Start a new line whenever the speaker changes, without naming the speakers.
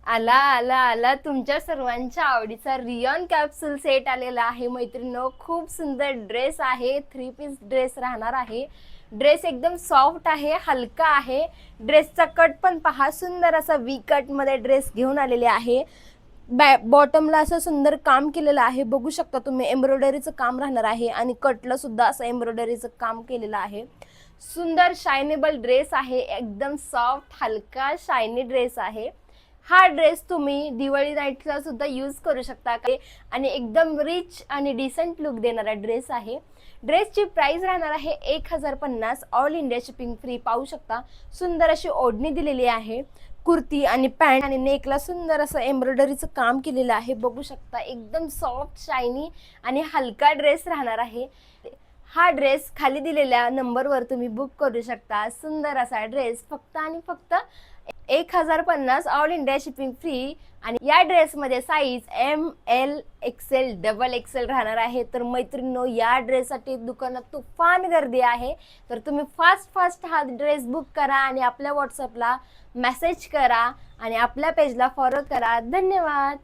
आला आला आला तुमच्या सर्वांच्या आवडीचा रियॉन कॅप्सूल सेट आलेला आहे मैत्रिणींनो। खूप सुंदर ड्रेस आहे, 3 पीस ड्रेस राहणार आहे। ड्रेस एकदम सॉफ्ट आहे, हलका आहे। ड्रेसचा कट पण पहा, सुंदर असा वी कट मध्ये ड्रेस घेऊन आलेले आहे। बॉटमला असं सुंदर काम केलेलं आहे, बघू शकता तुम्ही। एम्ब्रॉयडरीचं काम राहणार आहे आणि कटला सुद्धा असं एम्ब्रॉयडरीचं काम केलेलं आहे। सुंदर शायनेबल ड्रेस आहे, एकदम सॉफ्ट हलका शायनी ड्रेस आहे। हा ड्रेस तुम्ही दिवाळी नाईटला सुद्धा यूज करू शकता आणि एकदम रिच आणि डिसेंट लुक देणारा ड्रेस आहे। ड्रेसची प्राइस राहणार आहे 1050, ऑल इंडिया शिपिंग फ्री। पाहू शकता सुंदर अशी ओढणी दिलेली आहे, कुर्ती आणि पॅन्ट आणि नेकला सुंदर असं एम्ब्रॉयडरीचं काम केलेलं आहे, बघू शकता। एकदम सॉफ्ट शायनी आणि हलका ड्रेस राहणार आहे। हा ड्रेस खाली दिलेल्या नंबरवर तुम्ही बुक करू शकता। सुंदर असा ड्रेस फक्त आणि फक्त 1050, ऑल इंडिया शिपिंग फ्री। आणि या ड्रेसमध्ये size ML XL double XL राहणार आहे। तर मैत्रिणींनो, या ड्रेससाठी दुकानात तुफान गर्दी आहे, तर तुम्ही फास्ट हा ड्रेस बुक करा आणि आपल्या व्हॉट्सअपला मेसेज करा आणि आपल्या पेजला फॉलो करा। धन्यवाद।